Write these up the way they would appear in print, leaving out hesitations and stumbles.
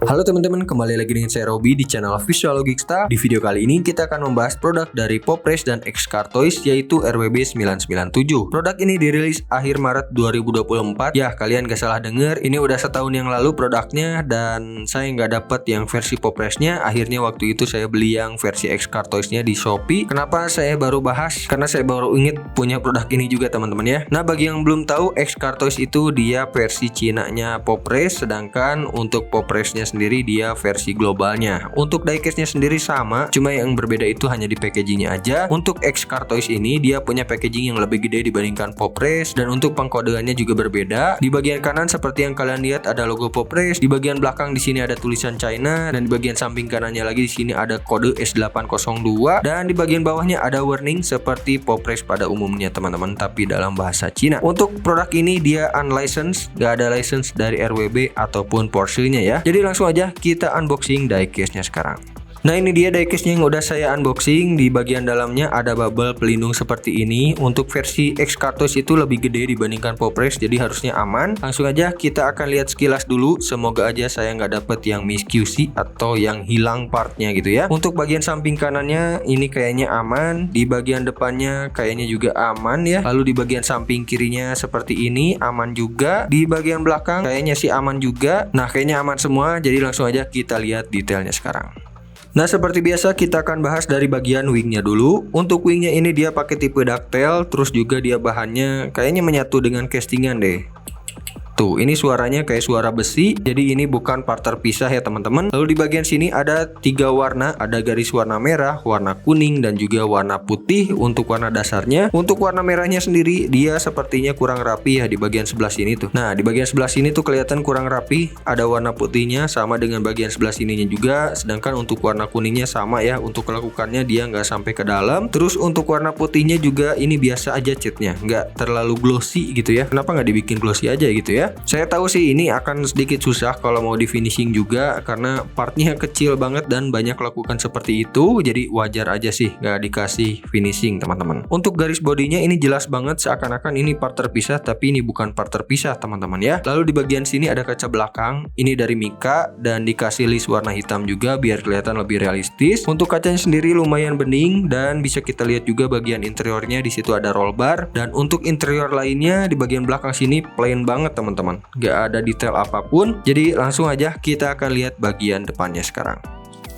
Halo teman-teman, kembali lagi dengan saya Robi di channel Visual Logiksta. Di video kali ini kita akan membahas produk dari Poprace dan X-Car Toys, yaitu RWB 997. Produk ini dirilis akhir Maret 2024. Ya, kalian gak salah denger, ini udah setahun yang lalu produknya dan saya nggak dapet yang versi Poprace-nya. Akhirnya waktu itu saya beli yang versi X-Car Toys-nya di Shopee. Kenapa saya baru bahas? Karena saya baru inget punya produk ini juga teman-teman ya. Nah, bagi yang belum tahu, X-Car Toys itu dia versi Cina-nya Poprace, sedangkan untuk Poprace-nya sendiri dia versi globalnya. Untuk diecast-nya sendiri sama, cuma yang berbeda itu hanya di packaging-nya aja. Untuk X-Car Toys ini dia punya packaging yang lebih gede dibandingkan Poprace, dan untuk pengkodeannya juga berbeda. Di bagian kanan seperti yang kalian lihat ada logo Poprace, di bagian belakang di sini ada tulisan China, dan di bagian samping kanannya lagi di sini ada kode S802, dan di bagian bawahnya ada warning seperti Poprace pada umumnya teman-teman, tapi dalam bahasa Cina. Untuk produk ini dia unlicensed, gak ada license dari RWB ataupun Porsche-nya ya. Jadi langsung aja kita unboxing diecast-nya sekarang. Nah, ini dia diecast-nya yang udah saya unboxing. Di bagian dalamnya ada bubble pelindung seperti ini. Untuk versi X-Car Toys itu lebih gede dibandingkan Poprace, jadi harusnya aman. Langsung aja kita akan lihat sekilas dulu. Semoga aja saya nggak dapet yang miss QC atau yang hilang partnya gitu ya. Untuk bagian samping kanannya ini kayaknya aman. Di bagian depannya kayaknya juga aman ya. Lalu di bagian samping kirinya seperti ini aman juga. Di bagian belakang kayaknya sih aman juga. Nah, kayaknya aman semua. Jadi langsung aja kita lihat detailnya sekarang. Nah, seperti biasa kita akan bahas dari bagian wingnya dulu. Untuk wingnya ini dia pakai tipe ducktail, terus juga dia bahannya kayaknya menyatu dengan castingan deh. Tuh, ini suaranya kayak suara besi, jadi ini bukan part terpisah ya teman-teman. Lalu di bagian sini ada 3 warna, ada garis warna merah, warna kuning, dan juga warna putih untuk warna dasarnya. Untuk warna merahnya sendiri, dia sepertinya kurang rapi ya di bagian sebelah sini tuh. Nah, di bagian sebelah sini tuh kelihatan kurang rapi, ada warna putihnya sama dengan bagian sebelah sininya juga. Sedangkan untuk warna kuningnya sama ya, untuk lakukannya dia nggak sampai ke dalam. Terus untuk warna putihnya juga ini biasa aja catnya, nggak terlalu glossy gitu ya. Kenapa nggak dibikin glossy aja gitu ya? Saya tahu sih ini akan sedikit susah kalau mau di finishing juga karena partnya kecil banget dan banyak lakukan seperti itu, jadi wajar aja sih nggak dikasih finishing teman-teman. Untuk garis bodinya ini jelas banget seakan-akan ini part terpisah, tapi ini bukan part terpisah teman-teman ya. Lalu di bagian sini ada kaca belakang, ini dari Mika dan dikasih list warna hitam juga biar kelihatan lebih realistis. Untuk kacanya sendiri lumayan bening dan bisa kita lihat juga bagian interiornya, di situ ada roll bar, dan untuk interior lainnya di bagian belakang sini plain banget teman-teman, gak ada detail apapun. Jadi langsung aja kita akan lihat bagian depannya sekarang.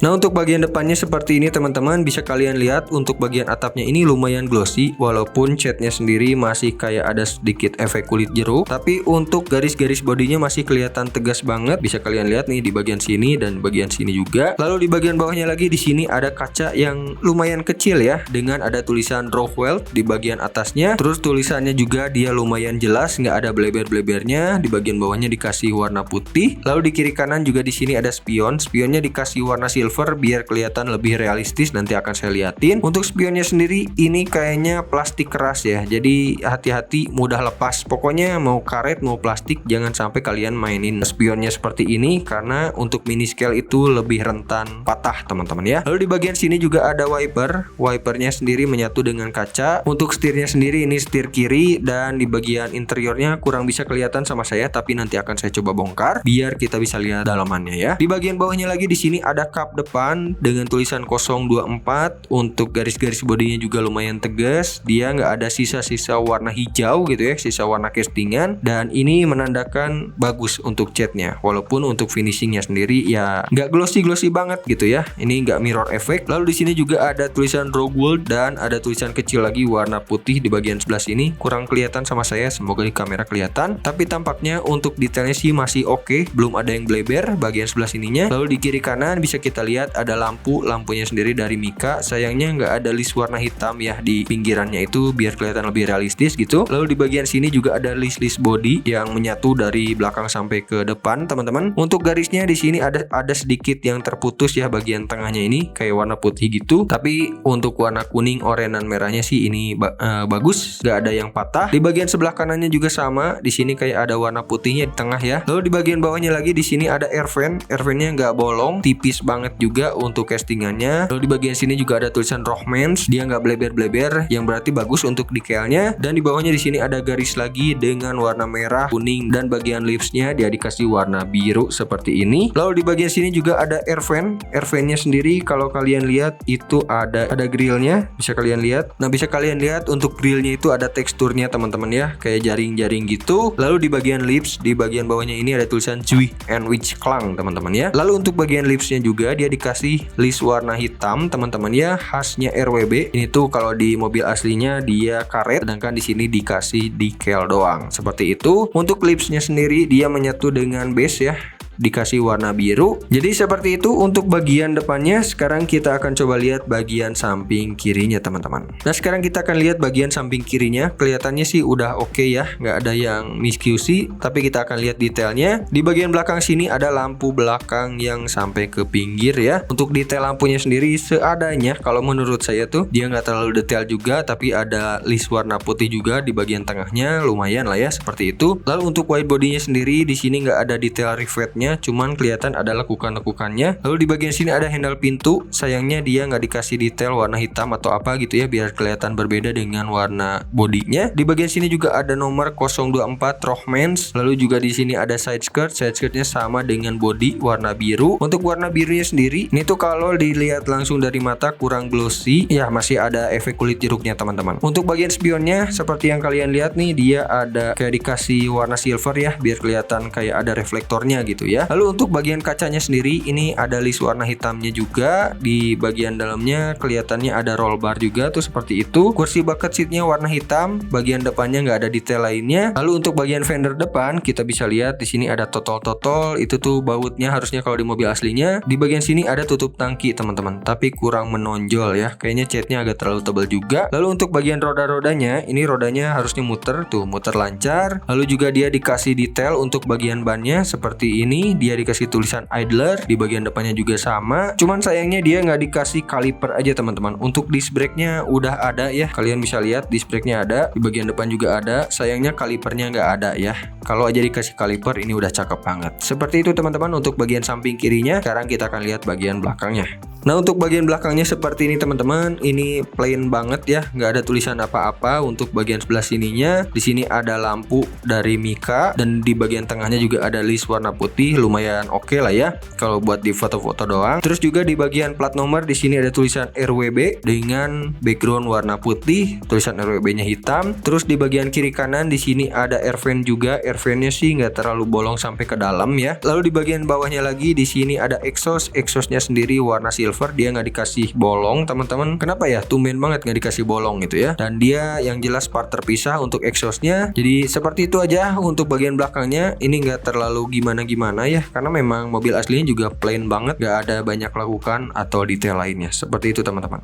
Nah, untuk bagian depannya seperti ini teman-teman, bisa kalian lihat untuk bagian atapnya ini lumayan glossy, walaupun catnya sendiri masih kayak ada sedikit efek kulit jeruk, tapi untuk garis-garis bodinya masih kelihatan tegas banget. Bisa kalian lihat nih di bagian sini dan bagian sini juga. Lalu di bagian bawahnya lagi di sini ada kaca yang lumayan kecil ya, dengan ada tulisan Rockwell di bagian atasnya. Terus tulisannya juga dia lumayan jelas, nggak ada bleber-blebernya. Di bagian bawahnya dikasih warna putih. Lalu di kiri kanan juga di sini ada spion. Spionnya dikasih warna silver biar kelihatan lebih realistis, nanti akan saya liatin. Untuk spionnya sendiri ini kayaknya plastik keras ya, jadi hati-hati mudah lepas. Pokoknya mau karet mau plastik jangan sampai kalian mainin spionnya seperti ini, karena untuk mini scale itu lebih rentan patah teman-teman ya. Lalu di bagian sini juga ada wipernya sendiri menyatu dengan kaca. Untuk setirnya sendiri ini setir kiri, dan di bagian interiornya kurang bisa kelihatan sama saya, tapi nanti akan saya coba bongkar biar kita bisa lihat dalamannya ya. Di bagian bawahnya lagi di sini ada kap depan dengan tulisan 024. Untuk garis-garis bodinya juga lumayan tegas, dia nggak ada sisa-sisa warna hijau gitu ya, sisa warna castingan, dan ini menandakan bagus untuk catnya, walaupun untuk finishingnya sendiri ya nggak glossy banget gitu ya, ini nggak mirror effect. Lalu di sini juga ada tulisan Rockwell dan ada tulisan kecil lagi warna putih di bagian sebelah sini, kurang kelihatan sama saya, semoga di kamera kelihatan, tapi tampaknya untuk detailnya sih masih oke, belum ada yang bleber bagian sebelah sininya. Lalu di kiri kanan bisa kita lihat ada lampunya sendiri dari Mika. Sayangnya nggak ada list warna hitam ya di pinggirannya itu biar kelihatan lebih realistis gitu. Lalu di bagian sini juga ada list body yang menyatu dari belakang sampai ke depan teman-teman. Untuk garisnya di sini ada sedikit yang terputus ya bagian tengahnya ini kayak warna putih gitu. Tapi untuk warna kuning, oranye, dan merahnya sih ini bagus, nggak ada yang patah. Di bagian sebelah kanannya juga sama. Di sini kayak ada warna putihnya di tengah ya. Lalu di bagian bawahnya lagi di sini ada air vent. Air ventnya nggak bolong, tipis banget juga untuk castingannya. Lalu di bagian sini juga ada tulisan Rohmans, dia nggak bleber-bleber, yang berarti bagus untuk detailnya. Dan di bawahnya di sini ada garis lagi dengan warna merah, kuning, dan bagian lipsnya dia dikasih warna biru seperti ini. Lalu di bagian sini juga ada air fan-nya sendiri. Kalau kalian lihat itu ada grillnya, bisa kalian lihat. Nah, bisa kalian lihat untuk grillnya itu ada teksturnya teman-teman ya, kayak jaring-jaring gitu. Lalu di bagian lips, di bagian bawahnya ini ada tulisan Zui and Witch Klang teman-teman ya. Lalu untuk bagian lipsnya juga dia dikasih list warna hitam teman-teman ya, khasnya RWB. Ini tuh kalau di mobil aslinya dia karet, sedangkan di sini dikasih decal doang. Seperti itu. Untuk lipsnya sendiri dia menyatu dengan base ya, dikasih warna biru. Jadi seperti itu untuk bagian depannya. Sekarang kita akan coba lihat bagian samping kirinya teman-teman. Nah, sekarang kita akan lihat bagian samping kirinya. Kelihatannya sih udah oke ya, nggak ada yang misQC, tapi kita akan lihat detailnya. Di bagian belakang sini ada lampu belakang yang sampai ke pinggir ya. Untuk detail lampunya sendiri seadanya, kalau menurut saya tuh dia nggak terlalu detail juga, tapi ada list warna putih juga di bagian tengahnya, lumayan lah ya, seperti itu. Lalu untuk white bodinya sendiri di sini nggak ada detail rivetnya, cuman kelihatan ada lekukan-lekukannya. Lalu di bagian sini ada handle pintu, sayangnya dia nggak dikasih detail warna hitam atau apa gitu ya, biar kelihatan berbeda dengan warna bodinya. Di bagian sini juga ada nomor 024 Rohmans. Lalu juga di sini ada side skirtnya sama dengan body warna biru. Untuk warna birunya sendiri, ini tuh kalau dilihat langsung dari mata kurang glossy ya, masih ada efek kulit jeruknya teman-teman. Untuk bagian spionnya seperti yang kalian lihat nih, dia ada kayak dikasih warna silver ya, biar kelihatan kayak ada reflektornya gitu ya. Lalu untuk bagian kacanya sendiri ini ada list warna hitamnya juga. Di bagian dalamnya kelihatannya ada roll bar juga tuh seperti itu. Kursi bucket seatnya warna hitam, bagian depannya nggak ada detail lainnya. Lalu untuk bagian fender depan kita bisa lihat di sini ada totol itu tuh bautnya, harusnya kalau di mobil aslinya. Di bagian sini ada tutup tangki teman-teman, tapi kurang menonjol ya, kayaknya catnya agak terlalu tebal juga. Lalu untuk bagian roda-rodanya, ini rodanya harusnya muter lancar. Lalu juga dia dikasih detail untuk bagian bannya seperti ini. Dia dikasih tulisan idler, di bagian depannya juga sama. Cuman sayangnya dia nggak dikasih kaliper aja teman-teman. Untuk disc brake-nya udah ada ya, kalian bisa lihat disc brake-nya ada, di bagian depan juga ada. Sayangnya kalipernya nggak ada ya. Kalau aja dikasih kaliper ini udah cakep banget. Seperti itu teman-teman untuk bagian samping kirinya. Sekarang kita akan lihat bagian belakangnya. Nah, untuk bagian belakangnya seperti ini teman-teman. Ini plain banget ya, nggak ada tulisan apa-apa. Untuk bagian sebelah sininya, di sini ada lampu dari Mika, dan di bagian tengahnya juga ada list warna putih, lumayan oke lah ya kalau buat di foto-foto doang. Terus juga di bagian plat nomor di sini ada tulisan RWB dengan background warna putih, tulisan RWB-nya hitam. Terus di bagian kiri kanan di sini ada air fan juga. Air fan-nya sih nggak terlalu bolong sampai ke dalam ya. Lalu di bagian bawahnya lagi di sini ada exhaust-nya sendiri warna silver, dia nggak dikasih bolong teman-teman. Kenapa ya, tumben banget nggak dikasih bolong gitu ya. Dan dia yang jelas part terpisah untuk exhaust-nya. Jadi seperti itu aja untuk bagian belakangnya. Ini nggak terlalu gimana-gimana ya, karena memang mobil aslinya juga plain banget, nggak ada banyak lakukan atau detail lainnya. Seperti itu teman-teman.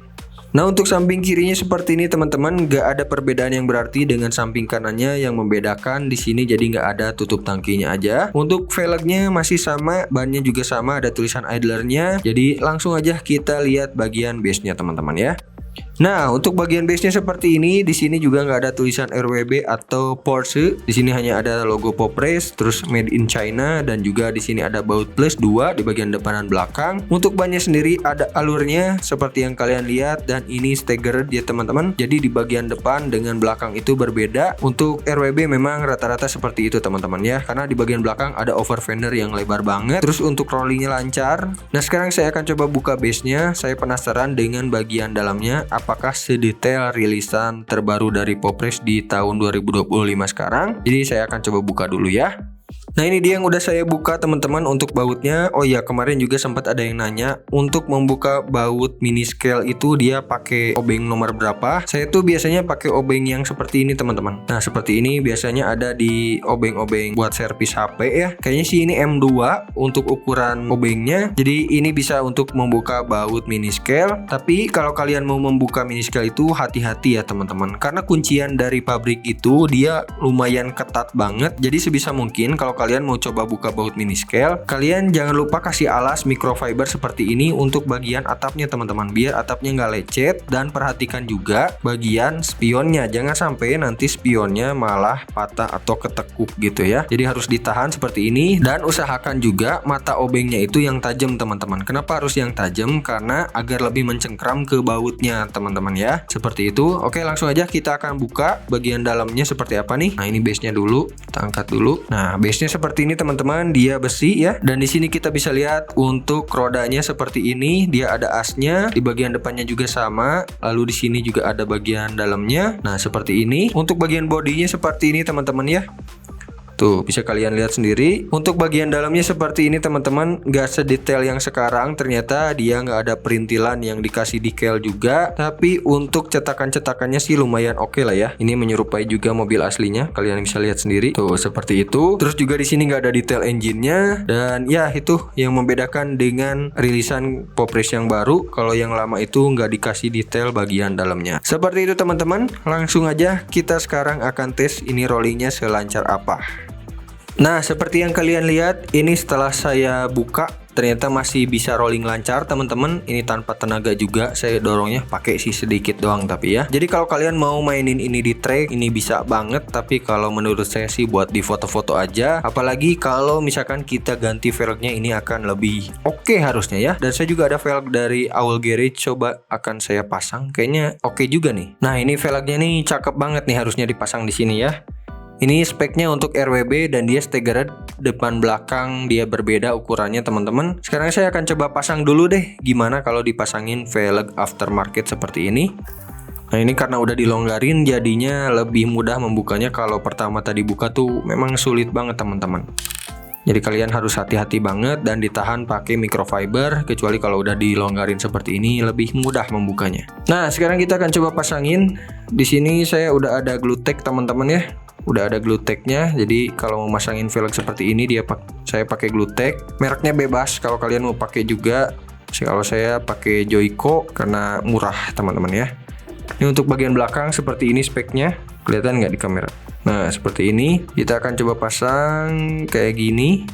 Nah, untuk samping kirinya seperti ini teman-teman, nggak ada perbedaan yang berarti dengan samping kanannya. Yang membedakan di sini jadi nggak ada tutup tangkinya aja. Untuk velgnya masih sama, bannya juga sama, ada tulisan idlernya. Jadi langsung aja kita lihat bagian base-nya teman-teman ya. Nah, untuk bagian base-nya seperti ini. Di sini juga nggak ada tulisan RWB atau Porsche. Di sini hanya ada logo Poprace, terus Made in China, dan juga di sini ada baut plus 2 di bagian depan dan belakang. Untuk bannya sendiri ada alurnya seperti yang kalian lihat, dan ini staggered ya teman-teman. Jadi di bagian depan dengan belakang itu berbeda. Untuk RWB memang rata-rata seperti itu teman-teman ya, karena di bagian belakang ada over fender yang lebar banget. Terus untuk rollingnya lancar. Nah, sekarang saya akan coba buka base-nya. Saya penasaran dengan bagian dalamnya, apakah sedetail rilisan terbaru dari Poprace di tahun 2025 sekarang. Jadi saya akan coba buka dulu ya. Nah, ini dia yang udah saya buka teman-teman untuk bautnya. Oh iya, kemarin juga sempat ada yang nanya untuk membuka baut mini scale itu dia pakai obeng nomor berapa. Saya tuh biasanya pakai obeng yang seperti ini teman-teman. Nah, seperti ini biasanya ada di obeng-obeng buat servis HP ya. Kayaknya sih ini M2 untuk ukuran obengnya. Jadi ini bisa untuk membuka baut mini scale. Tapi kalau kalian mau membuka mini scale itu hati-hati ya teman-teman, karena kuncian dari pabrik itu dia lumayan ketat banget. Jadi sebisa mungkin kalau kalian kalian mau coba buka baut mini scale, kalian jangan lupa kasih alas microfiber seperti ini untuk bagian atapnya teman-teman, biar atapnya nggak lecet. Dan perhatikan juga bagian spionnya, jangan sampai nanti spionnya malah patah atau ketekuk gitu ya. Jadi harus ditahan seperti ini, dan usahakan juga mata obengnya itu yang tajam teman-teman. Kenapa harus yang tajam? Karena agar lebih mencengkram ke bautnya teman-teman ya. Seperti itu. Oke, langsung aja kita akan buka bagian dalamnya seperti apa nih. Nah, ini base-nya dulu, kita angkat dulu. Nah, base-nya seperti ini teman-teman, dia besi ya. Dan di sini kita bisa lihat untuk rodanya seperti ini, dia ada asnya, di bagian depannya juga sama. Lalu di sini juga ada bagian dalamnya. Nah, seperti ini. Untuk bagian bodinya seperti ini teman-teman ya. Tuh, bisa kalian lihat sendiri. Untuk bagian dalamnya seperti ini teman-teman, gak sedetail yang sekarang. Ternyata dia nggak ada perintilan yang dikasih decal juga. Tapi untuk cetakan-cetakannya sih lumayan oke lah ya. Ini menyerupai juga mobil aslinya. Kalian bisa lihat sendiri. Tuh, seperti itu. Terus juga di sini nggak ada detail engine-nya. Dan ya itu yang membedakan dengan rilisan Poprace yang baru. Kalau yang lama itu nggak dikasih detail bagian dalamnya. Seperti itu teman-teman. Langsung aja kita sekarang akan tes ini rollingnya selancar apa. Nah, seperti yang kalian lihat, ini setelah saya buka ternyata masih bisa rolling lancar teman-teman. Ini tanpa tenaga juga, saya dorongnya pakai sih sedikit doang tapi ya. Jadi kalau kalian mau mainin ini di track, ini bisa banget. Tapi kalau menurut saya sih buat di foto-foto aja. Apalagi kalau misalkan kita ganti velgnya, ini akan lebih oke harusnya ya. Dan saya juga ada velg dari Owl Garage, coba akan saya pasang. Kayaknya oke juga nih. Nah, ini velgnya nih cakep banget nih, harusnya dipasang di sini ya. Ini speknya untuk RWB dan dia staggered depan belakang, dia berbeda ukurannya teman-teman. Sekarang saya akan coba pasang dulu deh gimana kalau dipasangin velg aftermarket seperti ini. Nah, ini karena udah dilonggarin jadinya lebih mudah membukanya. Kalau pertama tadi buka tuh memang sulit banget teman-teman. Jadi kalian harus hati-hati banget dan ditahan pakai microfiber, kecuali kalau udah dilonggarin seperti ini lebih mudah membukanya. Nah, sekarang kita akan coba pasangin. Di sini saya udah ada glue tag teman-teman ya. Udah ada glue tag-nya. Jadi kalau mau masangin velg seperti ini saya pakai glue tag. Mereknya bebas kalau kalian mau pakai juga. Kalau saya pakai Joico karena murah teman-teman ya. Ini untuk bagian belakang seperti ini speknya. Kelihatan nggak di kamera? Nah, seperti ini. Kita akan coba pasang kayak gini.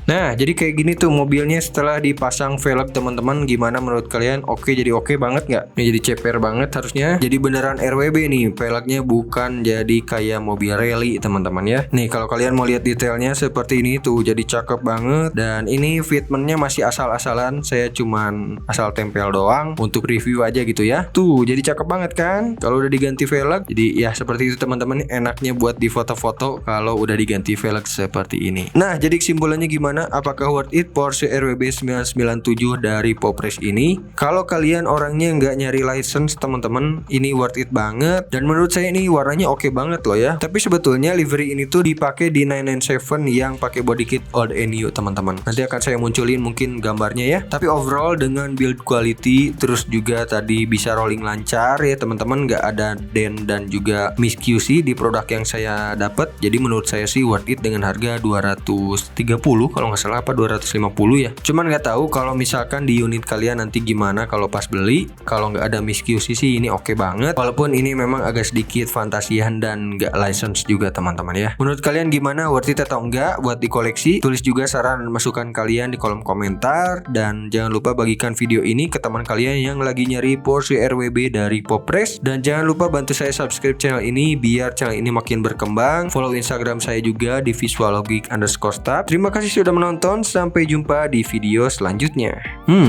Nah, jadi kayak gini tuh mobilnya setelah dipasang velg teman-teman. Gimana menurut kalian? Oke, jadi oke banget nggak? Ini jadi ceper banget harusnya. Jadi beneran RWB nih, velgnya bukan jadi kayak mobil rally teman-teman ya. Nih, kalau kalian mau lihat detailnya seperti ini tuh, jadi cakep banget. Dan ini fitmentnya masih asal-asalan. Saya cuman asal tempel doang untuk review aja gitu ya. Tuh, jadi cakep banget kan? Kalau udah diganti velg. Jadi ya seperti itu teman-teman. Enaknya buat di foto-foto kalau udah diganti velg seperti ini. Nah, jadi kesimpulannya gimana? Apakah worth it Porsche RWB 997 dari Poprace ini? Kalau kalian orangnya nggak nyari license teman-teman, ini worth it banget. Dan menurut saya ini warnanya oke banget loh ya. Tapi sebetulnya livery ini tuh dipakai di 997 yang pakai body kit old and new teman-teman. Nanti akan saya munculin mungkin gambarnya ya. Tapi overall dengan build quality, terus juga tadi bisa rolling lancar ya teman-teman, nggak ada dent dan juga miss QC di produk yang saya dapat. Jadi menurut saya sih worth it dengan harga 230 kalau nggak salah, apa 250 ya. Cuman nggak tahu kalau misalkan di unit kalian nanti gimana kalau pas beli. Kalau nggak ada miss QC sih ini oke banget. Walaupun ini memang agak sedikit fantasian dan nggak license juga teman-teman ya. Menurut kalian gimana, worth it atau enggak buat dikoleksi? Tulis juga saran dan masukan kalian di kolom komentar. Dan jangan lupa bagikan video ini ke teman kalian yang lagi nyari Porsche RWB dari Poprace. Dan jangan lupa bantu saya subscribe channel ini biar channel ini makin berkembang. Follow Instagram saya juga di visualogic_stab. Terima kasih sudah menonton, sampai jumpa di video selanjutnya.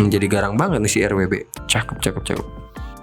Jadi garang banget nih si RWB. Cakep.